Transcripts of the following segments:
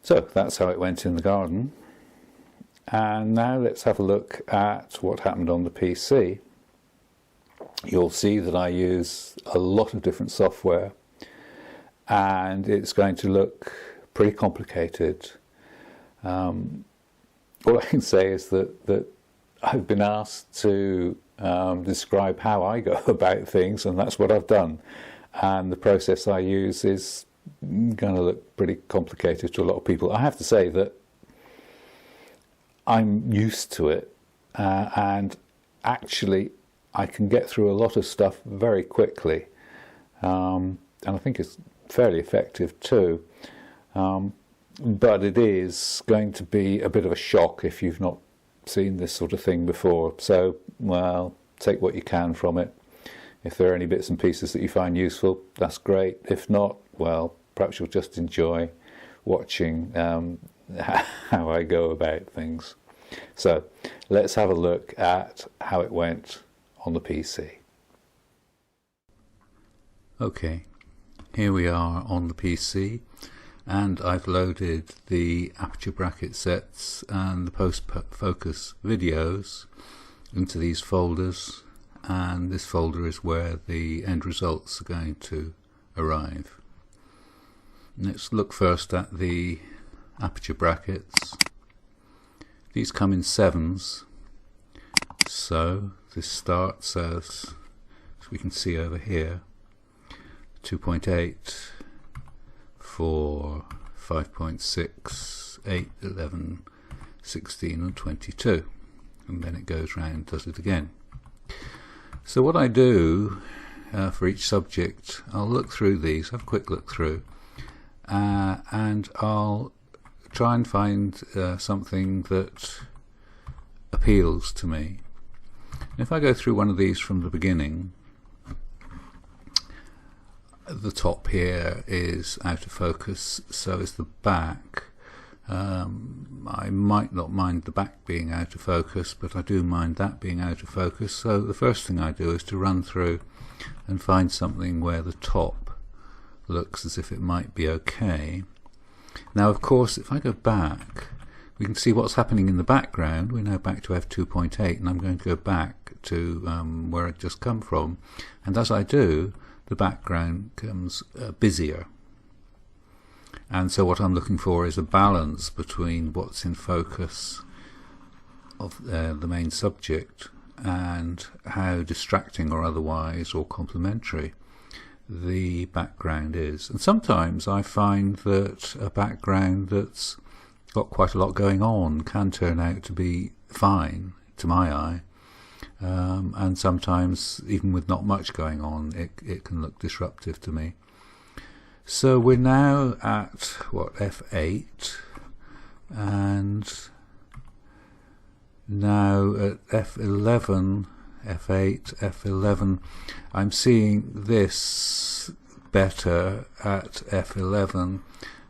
So that's how it went in the garden. And now let's have a look at what happened on the PC. You'll see that I use a lot of different software, and it's going to look pretty complicated. All I can say is that I've been asked to describe how I go about things, and that's what I've done. And the process I use is going to look pretty complicated to a lot of people. I have to say that I'm used to it, and actually I can get through a lot of stuff very quickly, and I think it's fairly effective too. But it is going to be a bit of a shock if you've not seen this sort of thing before. So, well, take what you can from it. If there are any bits and pieces that you find useful, that's great. If not, well, perhaps you'll just enjoy watching how I go about things. So, let's have a look at how it went on the PC. Okay, here we are on the PC. And I've loaded the aperture bracket sets and the post-focus videos into these folders, and this folder is where the end results are going to arrive. Let's look first at the aperture brackets. These come in 7s, so this starts as we can see over here, 2.8 for 5.6, 8, 11, 16 and 22, and then it goes round, does it again. So what I do for each subject, I'll look through these, have a quick look through, and I'll try and find something that appeals to me. And if I go through one of these from the beginning, the top here is out of focus, so is the back. I might not mind the back being out of focus, but I do mind that being out of focus. So the first thing I do is to run through and find something where the top looks as if it might be okay. Now, of course, if I go back, we can see what's happening in the background. We're now back to f2.8, and I'm going to go back to where I'd just come from. And as I do, the background becomes busier. And so what I'm looking for is a balance between what's in focus of the main subject and how distracting or otherwise or complementary the background is. And sometimes I find that a background that's got quite a lot going on can turn out to be fine to my eye. And sometimes, even with not much going on, it can look disruptive to me. So we're now at, what, F8, and now at F11, F8, F11, I'm seeing this better at F11,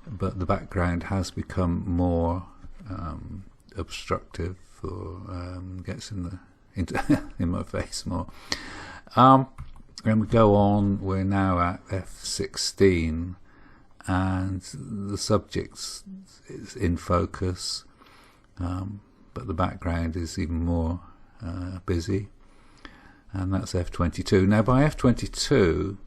but the background has become more obstructive, or gets in my face more. And we go on, we're now at F16, and the subject is in focus, but the background is even more busy, and that's F22. Now by F22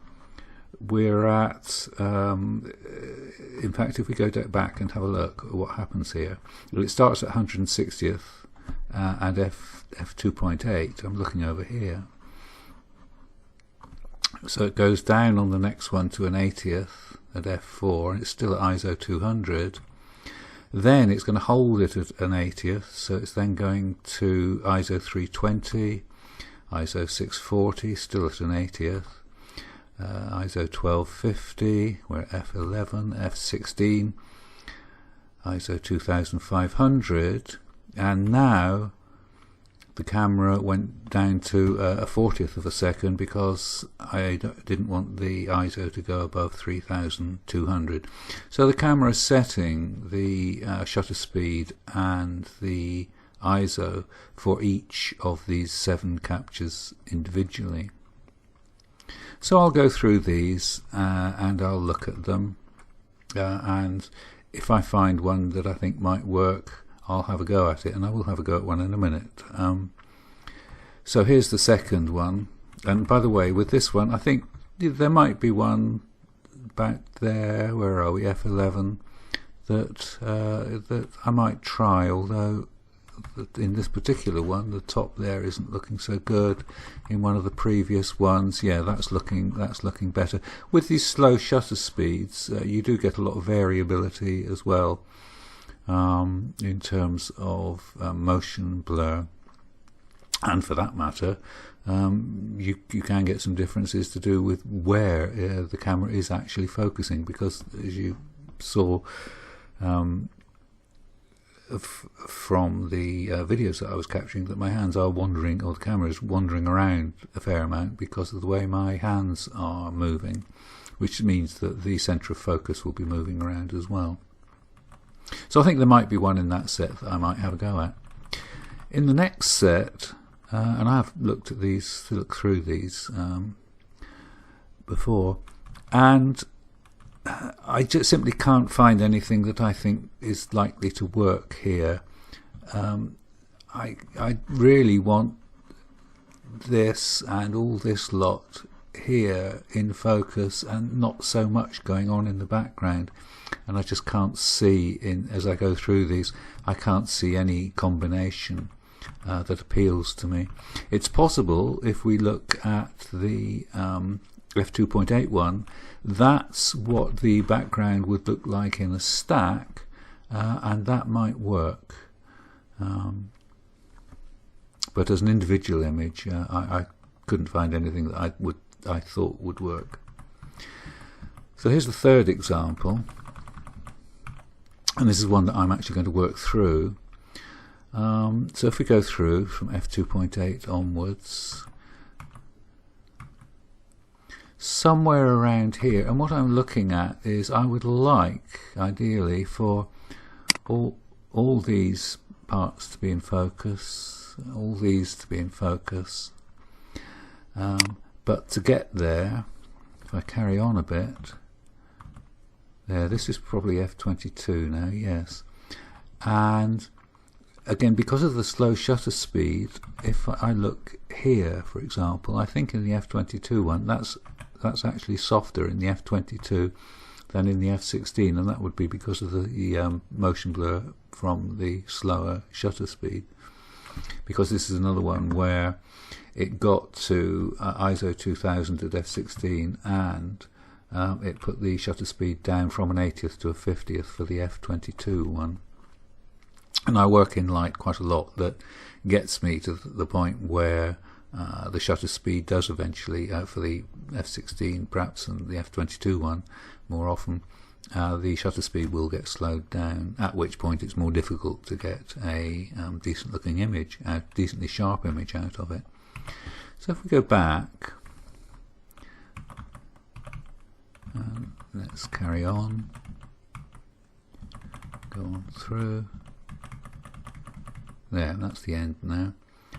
we're at, in fact, if we go back and have a look at what happens here, well, it starts at 160th and f2.8. I'm looking over here. So it goes down on the next one to an 80th at f4, and it's still at ISO 200. Then it's going to hold it at an 80th, so it's then going to ISO 320, ISO 640, still at an 80th, ISO 1250, we're at f11, f16, ISO 2500, and now the camera went down to a 40th of a second because I didn't want the ISO to go above 3200. So the camera is setting the shutter speed and the ISO for each of these 7 captures individually. So I'll go through these and I'll look at them, and if I find one that I think might work, I'll have a go at it, and I will have a go at one in a minute. So here's the second one, and by the way, with this one, I think there might be one back there, where are we, F11, that I might try, although in this particular one the top there isn't looking so good. In one of the previous ones, yeah, that's looking better. With these slow shutter speeds, you do get a lot of variability as well, in terms of motion blur, and for that matter, you can get some differences to do with where the camera is actually focusing, because as you saw from the videos that I was capturing, that my hands are wandering, or the camera is wandering around a fair amount because of the way my hands are moving, which means that the centre of focus will be moving around as well. So I think there might be one in that set that I might have a go at. In the next set, and I have looked through these before, and I just simply can't find anything that I think is likely to work here. I really want this and all this lot here in focus, and not so much going on in the background, and I just can't see, as I go through these, I can't see any combination that appeals to me. It's possible, if we look at the f2.8 one, that's what the background would look like in a stack, and that might work. But as an individual image, I couldn't find anything that I thought would work. So here's the third example, and this is one that I'm actually going to work through. So if we go through from f2.8 onwards, somewhere around here, and what I'm looking at is, I would like, ideally, for all these parts to be in focus, all these to be in focus, but to get there, if I carry on a bit, there, this is probably f22 now, yes, and again, because of the slow shutter speed, if I look here, for example, I think in the f22 one, that's actually softer in the f22 than in the f16, and that would be because of the motion blur from the slower shutter speed. Because this is another one where it got to ISO 2000 at f16, and it put the shutter speed down from an 80th to a 50th for the f22 one. And I work in light quite a lot, that gets me to the point where the shutter speed does eventually, for the f16 perhaps and the f22 one more often, the shutter speed will get slowed down, at which point it's more difficult to get a decent looking image, a decently sharp image out of it. So if we go back, let's carry on, go on through. There, that's the end now.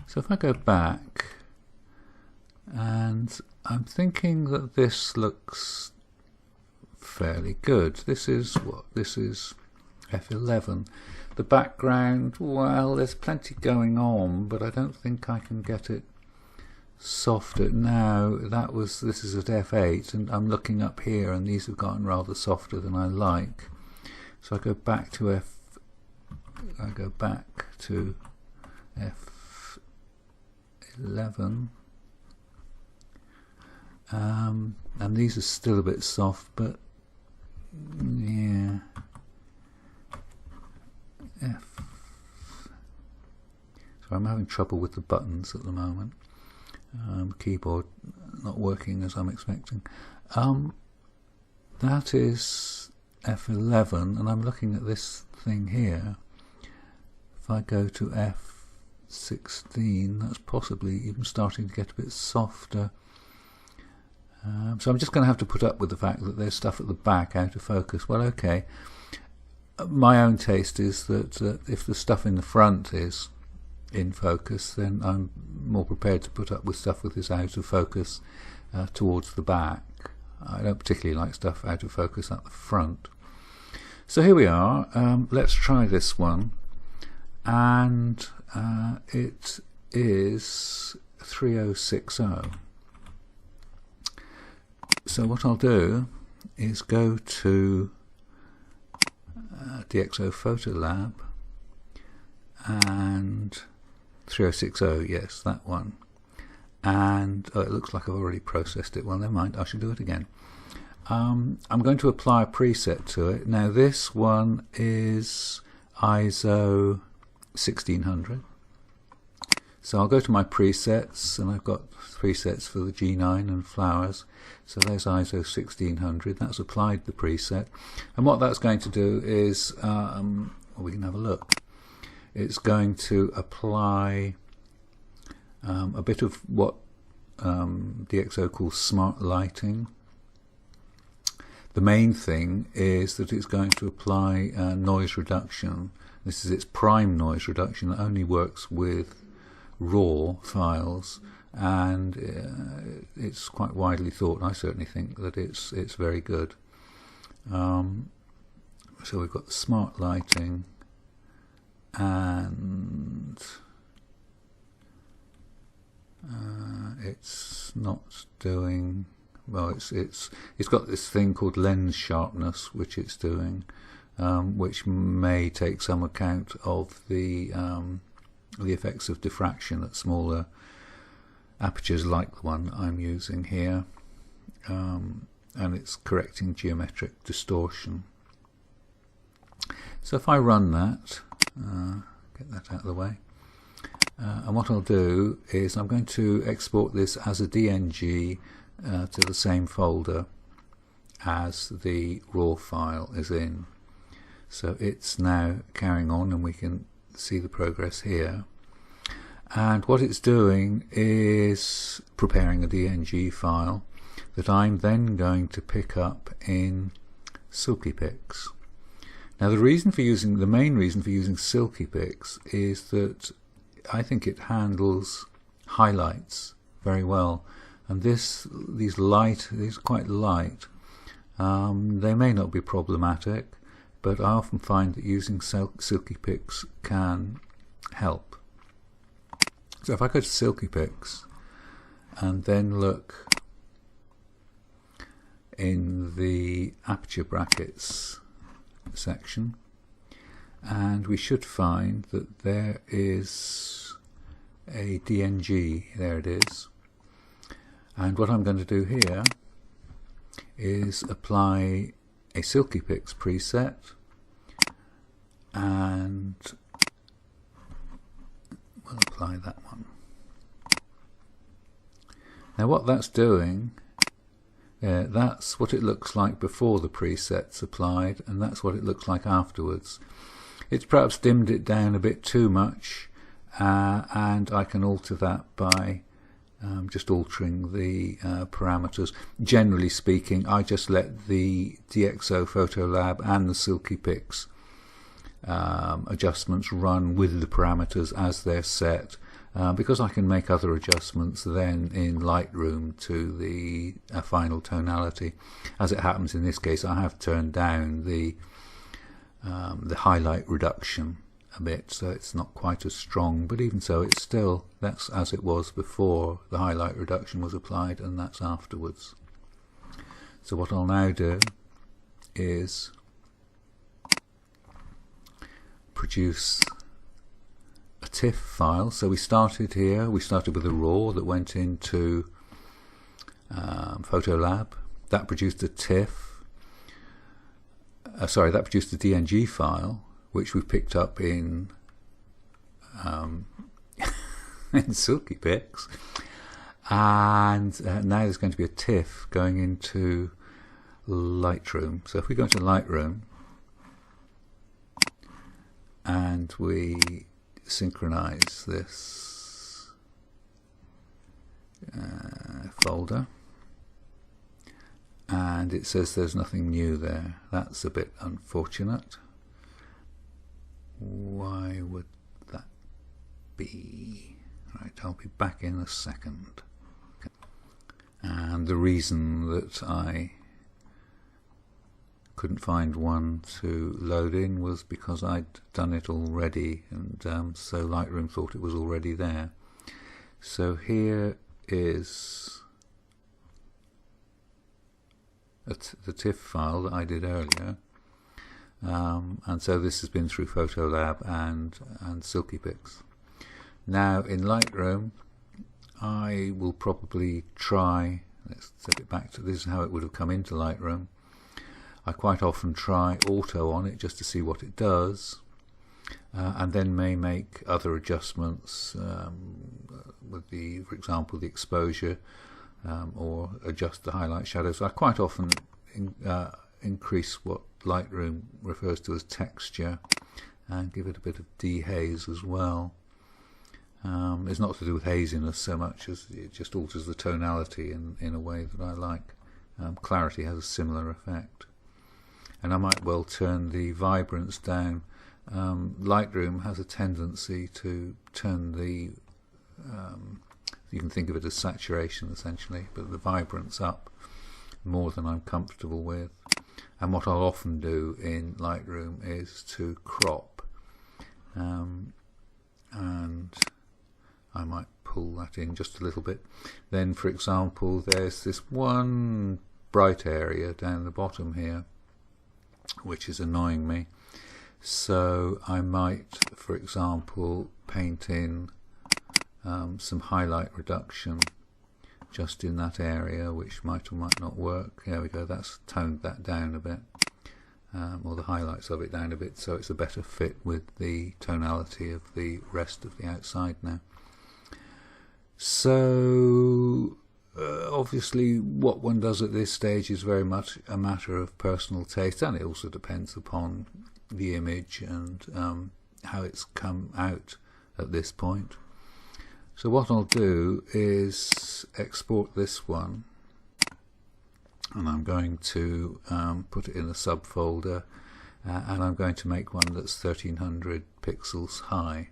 So if I go back, and I'm thinking that this looks fairly good. This is what? This is f11. The background, well, there's plenty going on, but I don't think I can get it softer. Now, this is at f8, and I'm looking up here, and these have gotten rather softer than I like. So I go back to f11, and these are still a bit soft, but yeah, so I'm having trouble with the buttons at the moment. Keyboard not working as I'm expecting. That is f11, and I'm looking at this thing here. If I go to f16, that's possibly even starting to get a bit softer. So I'm just going to have to put up with the fact that there's stuff at the back out of focus. Well, okay. My own taste is that if the stuff in the front is in focus, then I'm more prepared to put up with stuff with this out of focus towards the back. I don't particularly like stuff out of focus at the front. So here we are. Let's try this one, and it is 3060. So what I'll do is go to DxO Photo Lab and 3060, yes, that one. And it looks like I've already processed it. Well, never mind, I should do it again. I'm going to apply a preset to it. Now this one is ISO 1600. So I'll go to my presets, and I've got presets for the G9 and flowers. So there's ISO 1600. That's applied the preset. And what that's going to do is, well, we can have a look. It's going to apply a bit of what DxO calls smart lighting. The main thing is that it's going to apply noise reduction. This is its prime noise reduction that only works with raw files, and it's quite widely thought, and I certainly think that it's very good. So we've got smart lighting, and it's not doing well. It's got this thing called lens sharpness, which it's doing, which may take some account of the effects of diffraction at smaller apertures like the one I'm using here, and it's correcting geometric distortion. So if I run that, get that out of the way, and what I'll do is I'm going to export this as a DNG to the same folder as the raw file is in. So it's now carrying on, and we can see the progress here. And what it's doing is preparing a DNG file that I'm then going to pick up in Silky Picks. Now the main reason for using Silky Picks is that I think it handles highlights very well, and these are quite light. They may not be problematic, but I often find that using Silky Picks can help. So if I go to Silky Picks and then look in the aperture brackets section, and we should find that there is a DNG, there it is. And what I'm going to do here is apply a Silky Picks preset, and we'll apply that one. Now what that's doing, that's what it looks like before the preset's applied, and that's what it looks like afterwards. It's perhaps dimmed it down a bit too much, and I can alter that by just altering the parameters. Generally speaking, I just let the DxO Photo Lab and the Silky Picks adjustments run with the parameters as they're set, because I can make other adjustments then in Lightroom to the final tonality. As it happens in this case, I have turned down the highlight reduction a bit, so it's not quite as strong, but even so, it's still, that's as it was before the highlight reduction was applied, and that's afterwards. So what I'll now do is produce a TIFF file. So we started here, we started with a raw that went into Photo Lab. That produced a TIFF, that produced a DNG file, which we picked up in in Silky Picks, and now there's going to be a TIFF going into Lightroom. So if we go into Lightroom and we synchronize this folder, and it says there's nothing new there. That's a bit unfortunate. Why would that be? Right, I'll be back in a second. And the reason that I couldn't find one to load in was because I'd done it already, and so Lightroom thought it was already there. So here is the TIFF file that I did earlier, and so this has been through Photolab and Silky Picks. Now in Lightroom I will probably try, let's set it back to this is how it would have come into Lightroom. I quite often try auto on it just to see what it does, and then may make other adjustments with for example, the exposure, or adjust the highlight shadows. I quite often increase what Lightroom refers to as texture and give it a bit of dehaze as well. It's not to do with haziness so much as it just alters the tonality in a way that I like. Clarity has a similar effect. And I might well turn the vibrance down. Lightroom has a tendency to turn the, you can think of it as saturation essentially, but the vibrance up more than I'm comfortable with. And what I'll often do in Lightroom is to crop, and I might pull that in just a little bit. Then for example there's this one bright area down the bottom here which is annoying me, so I might for example paint in some highlight reduction just in that area, which might or might not work. There we go, that's toned that down a bit, or the highlights of it down a bit, so it's a better fit with the tonality of the rest of the outside now. So obviously what one does at this stage is very much a matter of personal taste, and it also depends upon the image and how it's come out at this point. So what I'll do is export this one, and I'm going to put it in a subfolder, and I'm going to make one that's 1300 pixels high.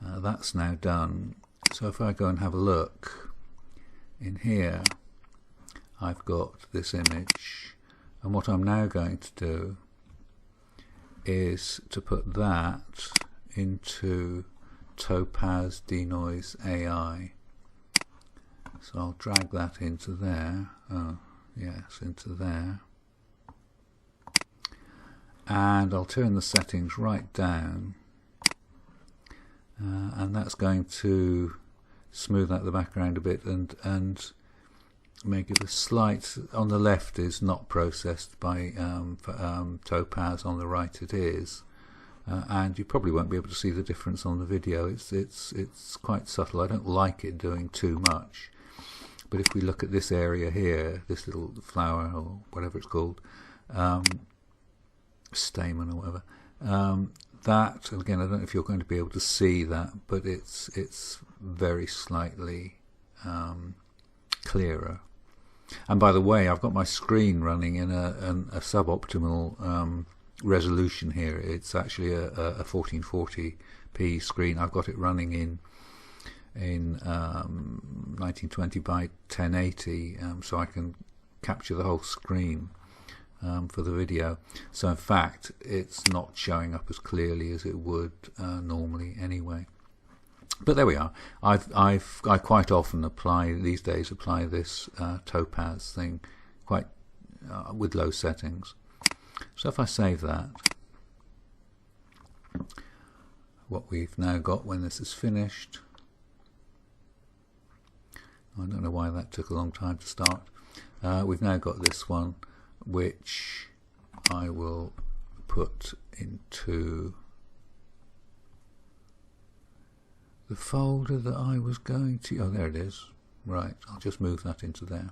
That's now done. So if I go and have a look in here, I've got this image, and what I'm now going to do is to put that into Topaz Denoise AI. So I'll drag that into there, into there, and I'll turn the settings right down, and that's going to smooth out the background a bit and make it a slight, on the left is not processed by Topaz, on the right it is, and you probably won't be able to see the difference on the video. It's quite subtle. I don't like it doing too much, but if we look at this area here, this little flower or whatever it's called, stamen or whatever, that, again, I don't know if you're going to be able to see that, but it's very slightly clearer. And by the way, I've got my screen running in a suboptimal resolution here. It's actually a 1440p screen. I've got it running in 1920 by 1080, so I can capture the whole screen for the video. So in fact it's not showing up as clearly as it would normally anyway. But there we are. I quite often apply these days this Topaz thing quite with low settings. So if I save that, what we've now got when this is finished, I don't know why that took a long time to start. We've now got this one, which I will put into the folder that I was going to, oh there it is, right, I'll just move that into there.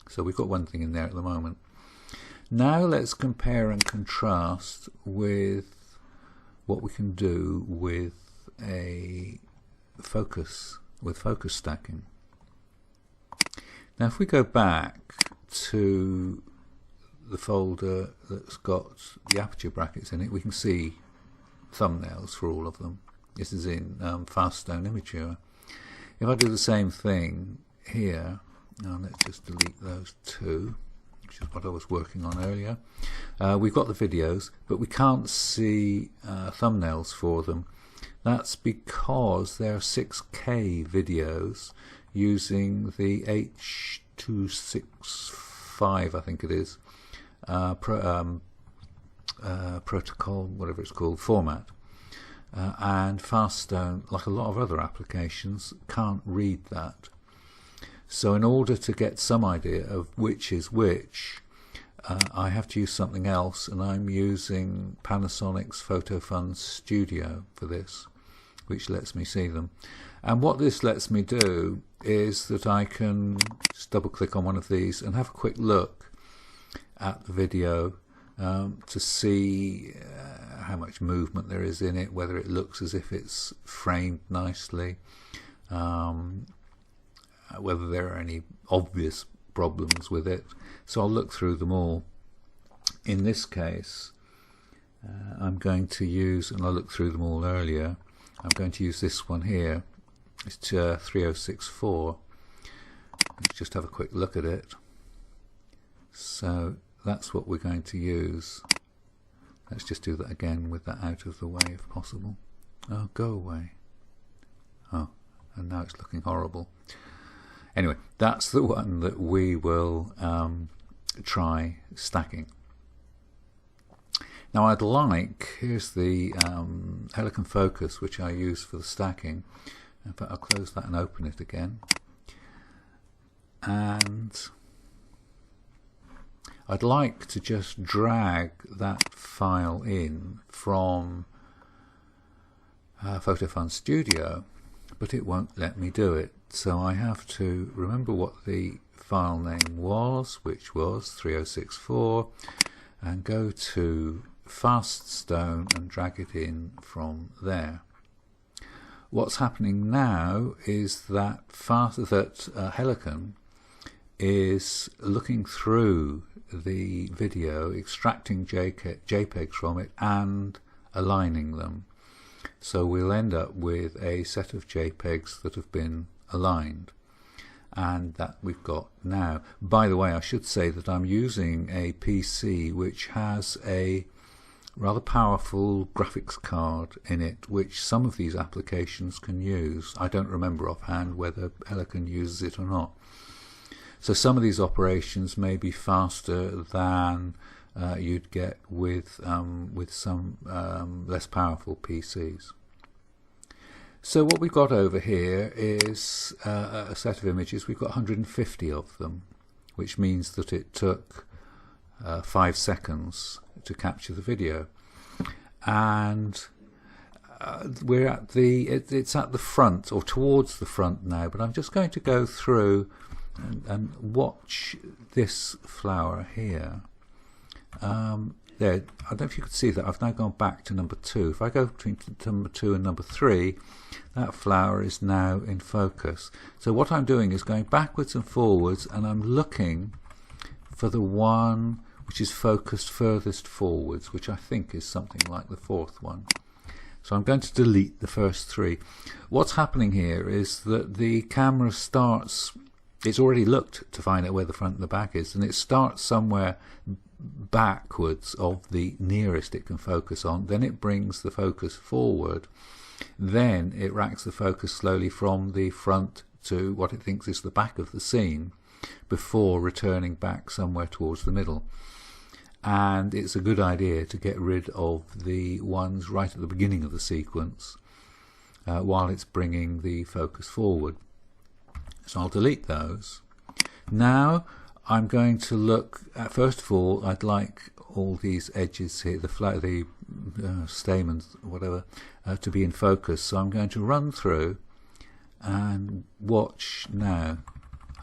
So we've got one thing in there at the moment. Now let's compare and contrast with what we can do with a focus, with focus stacking. Now if we go back to the folder that's got the aperture brackets in it, we can see thumbnails for all of them. This is in Faststone Imager. If I do the same thing here, now let's just delete those two, which is what I was working on earlier. We've got the videos, but we can't see thumbnails for them. That's because they're 6K videos using the H.265, I think it is, protocol, whatever it's called, format. And Faststone, like a lot of other applications, can't read that. So in order to get some idea of which is which, I have to use something else, and I'm using Panasonic's Photofun Studio for this, which lets me see them. And what this lets me do is that I can just double click on one of these and have a quick look at the video to see how much movement there is in it, whether it looks as if it's framed nicely, whether there are any obvious problems with it. So I'll look through them all. In this case, I'm going to use, and I looked through them all earlier, I'm going to use this one here. It's 3064. Let's just have a quick look at it. So that's what we're going to use. Let's just do that again with that out of the way if possible. Oh, go away. Oh, and now it's looking horrible. Anyway, that's the one that we will try stacking. Now I'd like, here's the Helicon Focus, which I use for the stacking. In fact, I'll close that and open it again. And I'd like to just drag that file in from Photofun Studio, but it won't let me do it. So I have to remember what the file name was, which was 3064, and go to Faststone and drag it in from there. What's happening now is that Helicon is looking through the video, extracting JPEGs from it and aligning them. So we'll end up with a set of JPEGs that have been aligned, and that we've got now. By the way, I should say that I'm using a PC which has a rather powerful graphics card in it, which some of these applications can use. I don't remember offhand whether Helicon uses it or not. So some of these operations may be faster than you'd get with some less powerful PCs. So what we've got over here is a set of images. We've got 150 of them, which means that it took 5 seconds to capture the video. And we're at it's at the front, or towards the front now, but I'm just going to go through and watch this flower here. There, I don't know if you could see that. I've now gone back to number 2. If I go between number 2 and number 3, that flower is now in focus. So what I'm doing is going backwards and forwards, and I'm looking for the one which is focused furthest forwards, which I think is something like the 4th one. So I'm going to delete the first 3. What's happening here is that the camera starts, it's already looked to find out where the front and the back is, and it starts somewhere backwards of the nearest it can focus on. Then it brings the focus forward. Then it racks the focus slowly from the front to what it thinks is the back of the scene, before returning back somewhere towards the middle. And it's a good idea to get rid of the ones right at the beginning of the sequence while it's bringing the focus forward. So I'll delete those. Now I'm going to look at, first of all, I'd like all these edges here, the stamens, whatever, to be in focus. So I'm going to run through and watch now.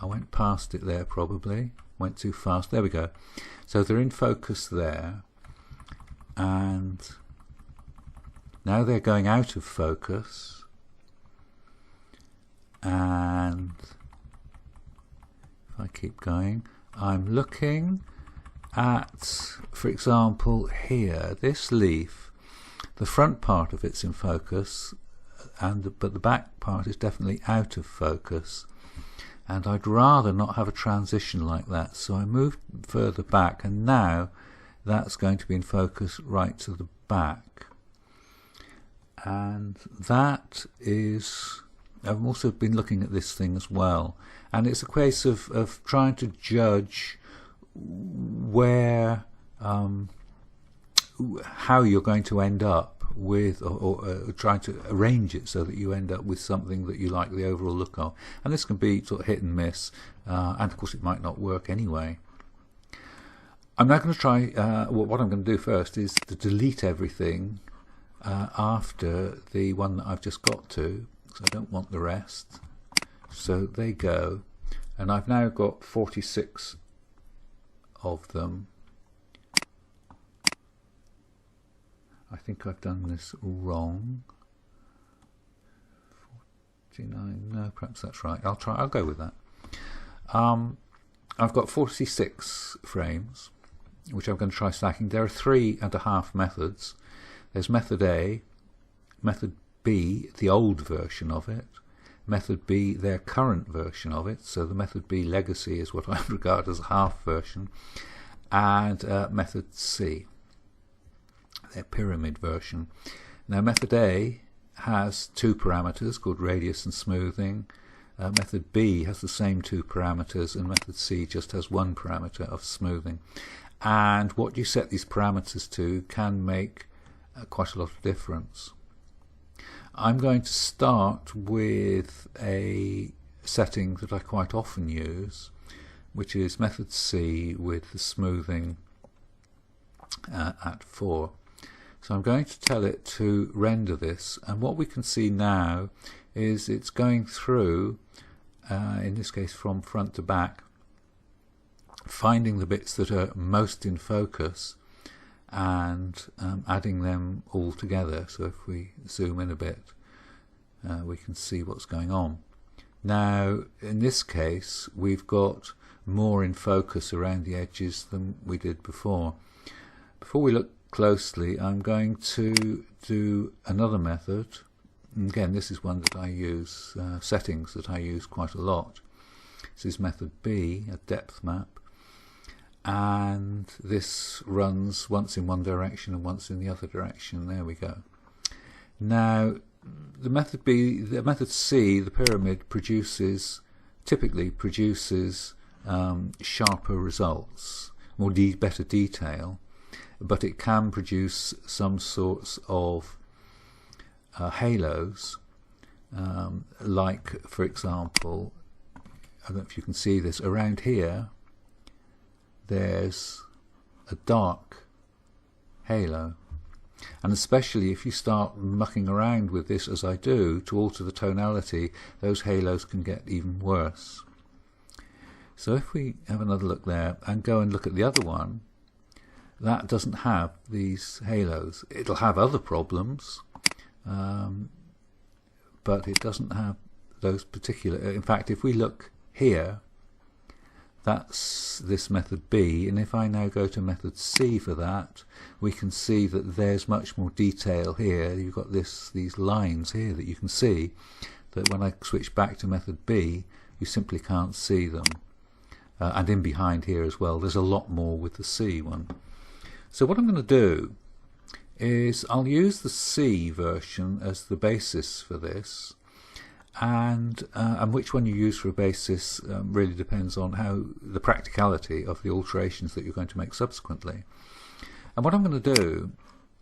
I went past it there probably, went too fast. There we go. So they're in focus there, and now they're going out of focus, and if I keep going, I'm looking at, for example, here, this leaf, the front part of it's in focus, but the back part is definitely out of focus. and I'd rather not have a transition like that, so I moved further back, and now that's going to be in focus right to the back. And that is, I've also been looking at this thing as well, and it's a case of trying to judge where how you're going to end up with, or trying to arrange it so that you end up with something that you like the overall look of. And this can be sort of hit and miss, and of course it might not work anyway. I'm now going to try, what I'm going to do first is to delete everything after the one that I've just got to, because I don't want the rest. So they go, and I've now got 46 of them. I think I've done this wrong. 49, no, perhaps that's right. I'll go with that. I've got 46 frames, which I'm going to try stacking. There are 3.5 methods. There's method A, method B, the old version of it, method B, their current version of it, so the method B legacy is what I regard as a half version, and method C, their pyramid version. Now method A has 2 parameters called radius and smoothing. Method B has the same 2 parameters, and method C just has 1 parameter of smoothing. And what you set these parameters to can make quite a lot of difference. I'm going to start with a setting that I quite often use, which is method C with the smoothing at 4. So I'm going to tell it to render this, and what we can see now is it's going through, in this case from front to back, finding the bits that are most in focus and adding them all together. So if we zoom in a bit, we can see what's going on. Now in this case we've got more in focus around the edges than we did before. Before we look closely, I'm going to do another method. And again, this is one that I use, settings that I use quite a lot. This is method B, a depth map, and this runs once in one direction and once in the other direction. There we go. Now the method B, the method C, the pyramid, typically produces sharper results, more better detail, but it can produce some sorts of halos, like for example, I don't know if you can see this, around here there's a dark halo, and especially if you start mucking around with this as I do to alter the tonality, those halos can get even worse. So if we have another look there and go and look at the other one, that doesn't have these halos. It'll have other problems, but it doesn't have those particular. In fact, if we look here, that's this method B, and if I now go to method C for that, we can see that there's much more detail here. You've got these lines here that you can see, that when I switch back to method B, you simply can't see them. And in behind here as well, there's a lot more with the C one. So what I'm going to do is I'll use the C version as the basis for this, and which one you use for a basis really depends on how the practicality of the alterations that you're going to make subsequently. And what I'm going to do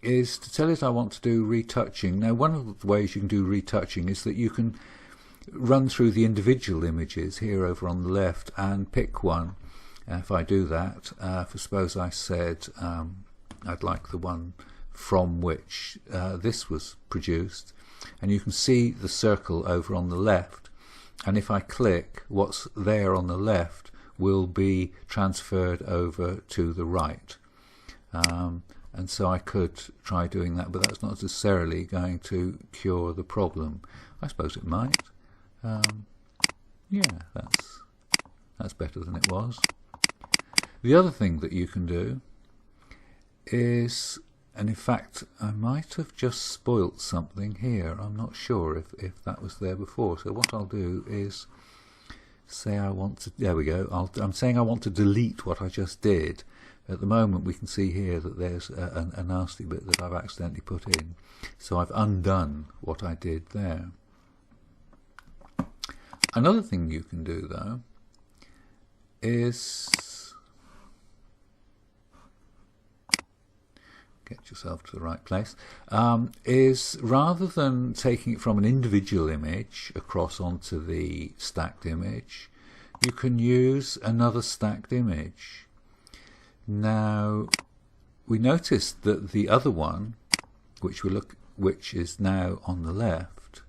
is to tell it I want to do retouching. Now one of the ways you can do retouching is that you can run through the individual images here over on the left and pick one. If I do that, for suppose I said I'd like the one from which this was produced, and you can see the circle over on the left, and if I click, what's there on the left will be transferred over to the right. And so I could try doing that, but that's not necessarily going to cure the problem. I suppose it might. Yeah, that's better than it was. The other thing that you can do is, and in fact I might have just spoilt something here, I'm not sure if that was there before, so what I'll do is say I want to, there we go, I'm saying I want to delete what I just did. At the moment we can see here that there's a nasty bit that I've accidentally put in, so I've undone what I did there. Another thing you can do though is get yourself to the right place, is rather than taking it from an individual image across onto the stacked image, you can use another stacked image. Now we noticed that the other one, which is now on the left,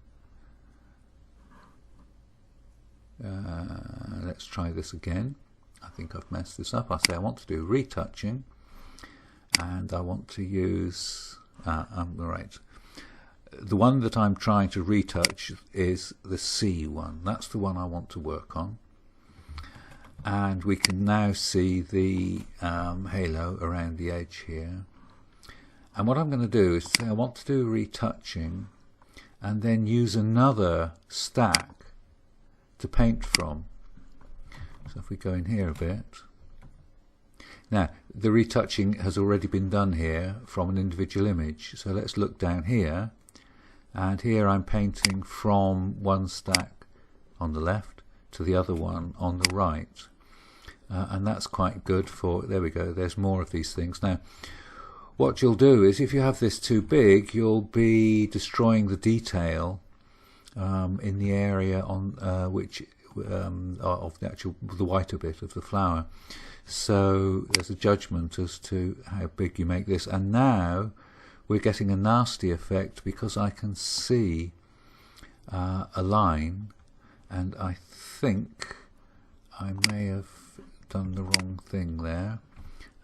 let's try this again. I think I've messed this up. I say I want to do retouching, and I want to use right. The one that I'm trying to retouch is the C one. That's the one I want to work on. And we can now see the halo around the edge here. And what I'm going to do is say I want to do retouching and then use another stack to paint from. So if we go in here a bit. Now the retouching has already been done here from an individual image. So let's look down here, and here I'm painting from one stack on the left to the other one on the right, and that's quite good for, there we go, there's more of these things. Now what you'll do is, if you have this too big, you'll be destroying the detail in the area on which of the whiter bit of the flower. So there's a judgment as to how big you make this, and now we're getting a nasty effect because I can see a line, and I think I may have done the wrong thing there.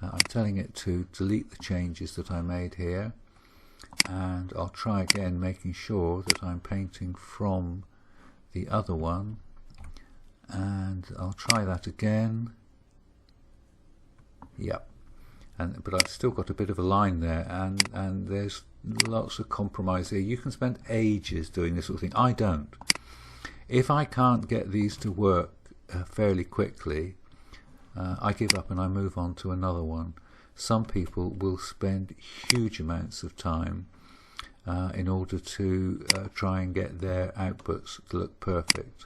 I'm telling it to delete the changes that I made here, and I'll try again, making sure that I'm painting from the other one, and I'll try that again. Yep. But I've still got a bit of a line there, and there's lots of compromise here. You can spend ages doing this sort of thing. I don't. If I can't get these to work fairly quickly, I give up and I move on to another one. Some people will spend huge amounts of time in order to try and get their outputs to look perfect.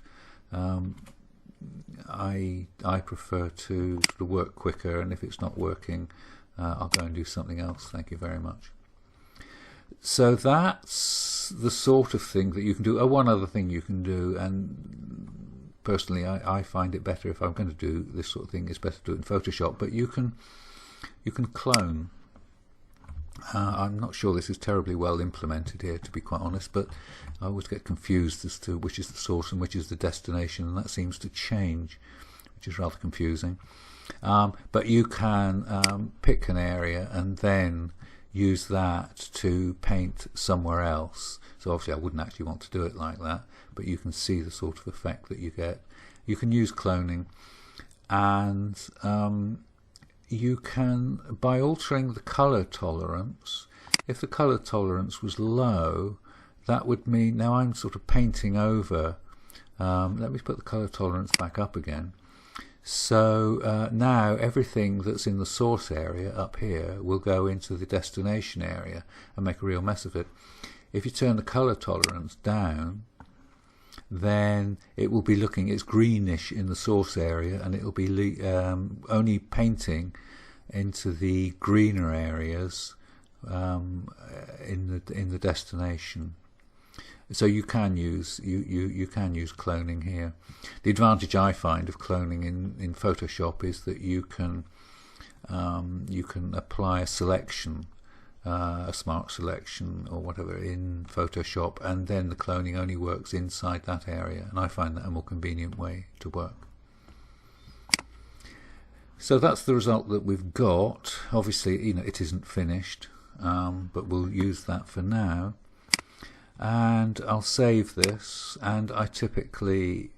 I prefer to sort of work quicker, and if it's not working, I'll go and do something else. Thank you very much. So that's the sort of thing that you can do. One other thing you can do, and personally I find it better if I'm going to do this sort of thing, it's better to do it in Photoshop, but you can clone. I'm not sure this is terribly well implemented here, to be quite honest, but I always get confused as to which is the source and which is the destination, and that seems to change, which is rather confusing. But you can pick an area and then use that to paint somewhere else. So obviously I wouldn't actually want to do it like that, but you can see the sort of effect that you get. You can use cloning, and you can, by altering the color tolerance, if the color tolerance was low, that would mean, now I'm sort of painting over, let me put the color tolerance back up again. So now everything that's in the source area up here will go into the destination area and make a real mess of it. If you turn the color tolerance down, then it will be looking, it's greenish in the source area, and it will be only painting into the greener areas in the destination. So you can use you can use cloning here. The advantage I find of cloning in Photoshop is that you can apply a selection, a smart selection or whatever in Photoshop, and then the cloning only works inside that area, and I find that a more convenient way to work. So that's the result that we've got. Obviously, you know, it isn't finished, but we'll use that for now. And I'll save this, and I typically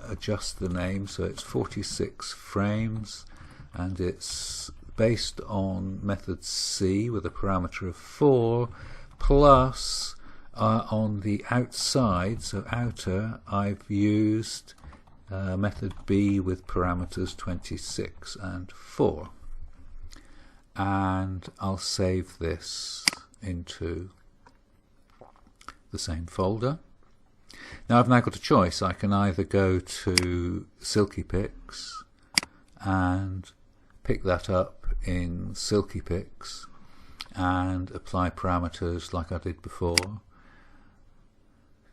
adjust the name, so it's 46 frames, and it's based on method C with a parameter of 4 plus On the outside, so outer, I've used method B with parameters 26 and 4. And I'll save this into the same folder. Now I've now got a choice. I can either go to Silky Picks and pick that up in Silky Picks and apply parameters like I did before,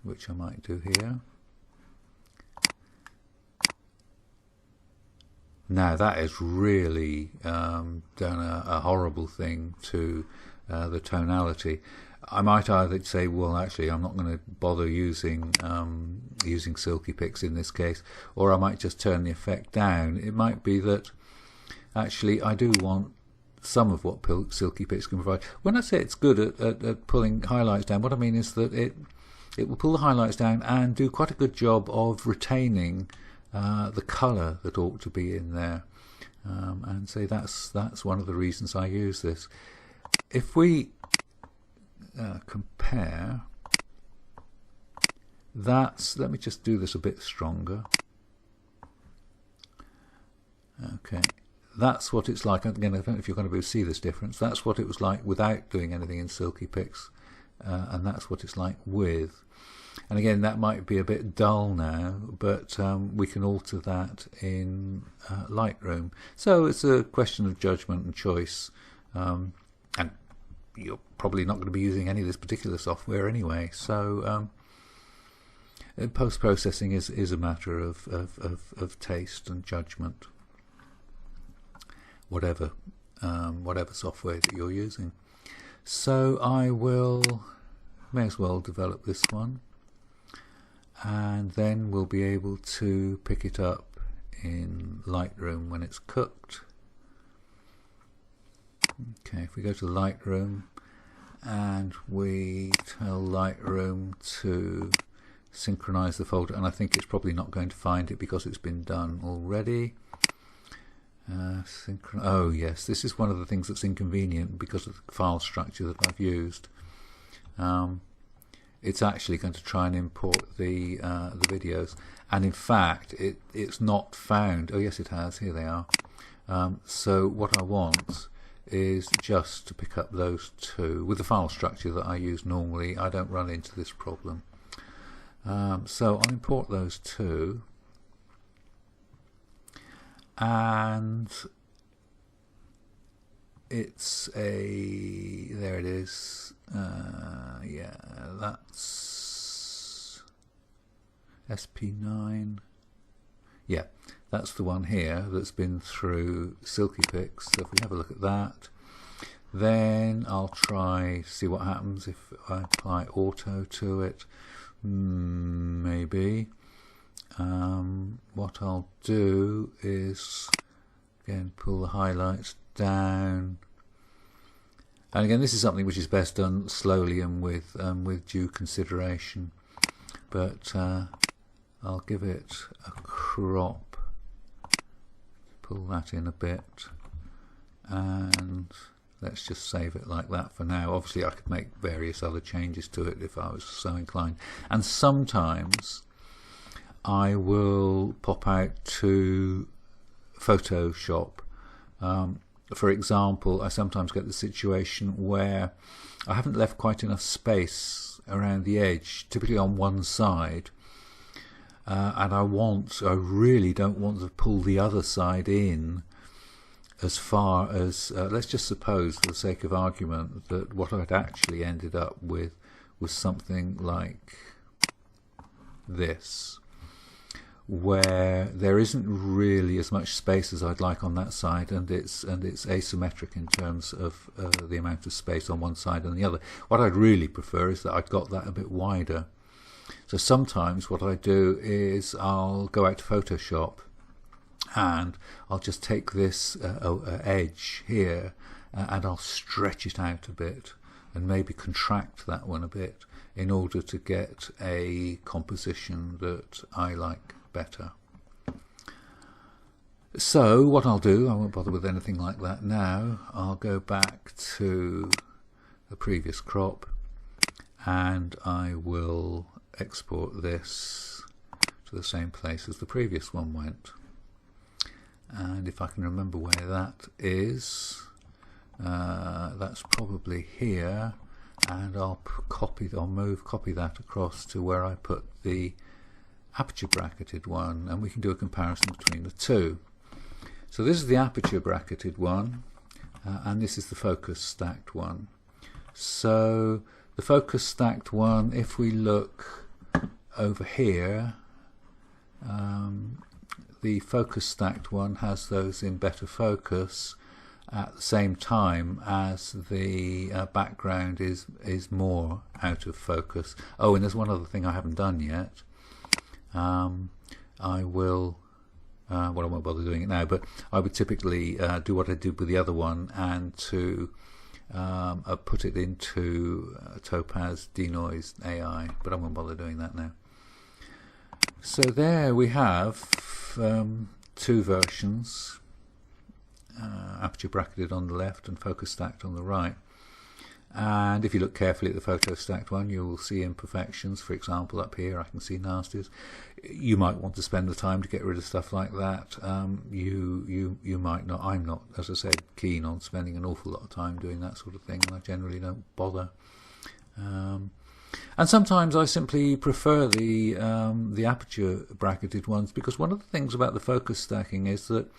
which I might do here. Now that has really done a horrible thing to the tonality. I might either say, well, actually, I'm not going to bother using Silky Picks in this case, or I might just turn the effect down. It might be that actually I do want some of what Silky Picks can provide. When I say it's good at pulling highlights down, what I mean is that it will pull the highlights down and do quite a good job of retaining the colour that ought to be in there, and say that's one of the reasons I use this. If we compare, let me just do this a bit stronger. Okay, that's what it's like. Again, I don't know if you're going to be able to see this difference. That's what it was like without doing anything in Silky Picks, and that's what it's like with. And again, that might be a bit dull now, but we can alter that in Lightroom. So it's a question of judgment and choice. And you're probably not going to be using any of this particular software anyway. So post-processing is a matter of taste and judgment, whatever software that you're using. So I may as well develop this one, and then we'll be able to pick it up in Lightroom when it's cooked. Okay, if we go to Lightroom and we tell Lightroom to synchronize the folder, and I think it's probably not going to find it because it's been done already. Oh yes, this is one of the things that's inconvenient because of the file structure that I've used. It's actually going to try and import the videos, and in fact it's not found. Oh yes, it has. Here they are. So what I want is just to pick up those two. With the file structure that I use normally, I don't run into this problem. So I'll import those two, and there it is. Yeah, that's SP9. Yeah, that's the one here that's been through Silky Picks. So if we have a look at that, then I'll try see what happens if I apply auto to it. Maybe. What I'll do is again pull the highlights down. And again, this is something which is best done slowly and with due consideration. But I'll give it a crop, pull that in a bit, and let's just save it like that for now. Obviously, I could make various other changes to it if I was so inclined. And sometimes I will pop out to Photoshop. For example, I sometimes get the situation where I haven't left quite enough space around the edge, typically on one side, and I really don't want to pull the other side in as far as, let's just suppose for the sake of argument that what I'd actually ended up with was something like this, where there isn't really as much space as I'd like on that side, and it's asymmetric in terms of the amount of space on one side and the other. What I'd really prefer is that I'd got that a bit wider. So sometimes what I do is I'll go out to Photoshop and I'll just take this edge here and I'll stretch it out a bit and maybe contract that one a bit in order to get a composition that I like better. So what I'll do, I won't bother with anything like that now. I'll go back to the previous crop and I will export this to the same place as the previous one went. And if I can remember where that is, that's probably here, and I'll copy that across to where I put the aperture bracketed one, and we can do a comparison between the two. So this is the aperture bracketed one, and this is the focus stacked one. So the focus stacked one, if we look over here, the focus stacked one has those in better focus at the same time as the background is more out of focus. Oh, and there's one other thing I haven't done yet. I will, well, I won't bother doing it now, but I would typically do what I did with the other one, and to put it into Topaz denoised AI, but I won't bother doing that now. So there we have two versions, aperture bracketed on the left and focus stacked on the right. And if you look carefully at the photo stacked one, you will see imperfections. For example, up here I can see nasties. You might want to spend the time to get rid of stuff like that. You might not. I'm not, as I said, keen on spending an awful lot of time doing that sort of thing, and I generally don't bother. And sometimes I simply prefer the aperture bracketed ones, because one of the things about the focus stacking is that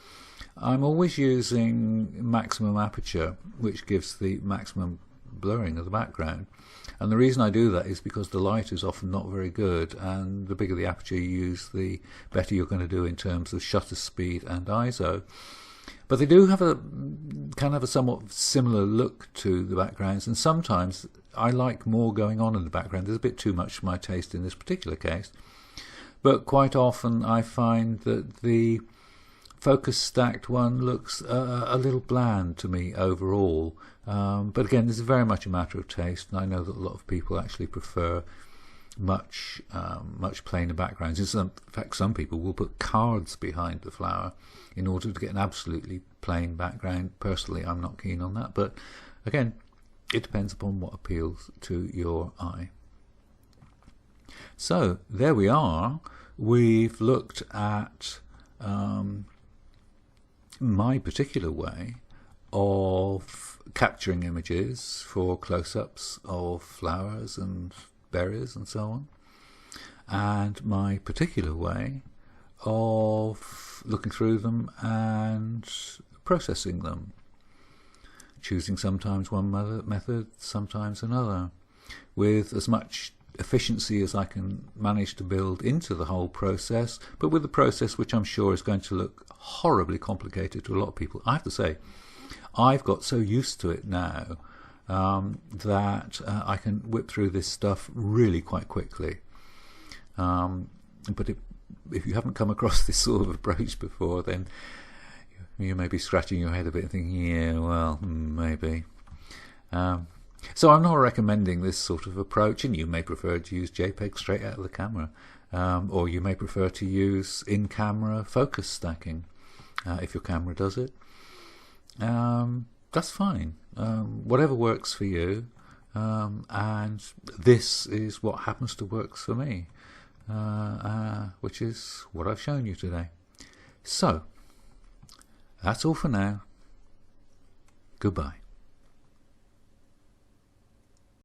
I'm always using maximum aperture, which gives the maximum blurring of the background. And the reason I do that is because the light is often not very good, and the bigger the aperture you use, the better you're going to do in terms of shutter speed and ISO. But they do have kind of a somewhat similar look to the backgrounds, and sometimes I like more going on in the background. There's a bit too much for my taste in this particular case, but quite often I find that the focus stacked one looks a little bland to me overall. But again, this is very much a matter of taste, and I know that a lot of people actually prefer much plainer backgrounds. In fact, some people will put cards behind the flower in order to get an absolutely plain background. Personally, I'm not keen on that, but again, it depends upon what appeals to your eye. So there we are. We've looked at my particular way of capturing images for close-ups of flowers and berries and so on, and my particular way of looking through them and processing them, choosing sometimes one method, sometimes another, with as much efficiency as I can manage to build into the whole process, but with a process which I'm sure is going to look horribly complicated to a lot of people. I have to say, I've got so used to it now that I can whip through this stuff really quite quickly. But if you haven't come across this sort of approach before, then you may be scratching your head a bit and thinking, yeah, well, maybe. So I'm not recommending this sort of approach, and you may prefer to use JPEG straight out of the camera, or you may prefer to use in-camera focus stacking if your camera does it. That's fine. Whatever works for you, and this is what happens to work for me, which is what I've shown you today. So that's all for now. Goodbye.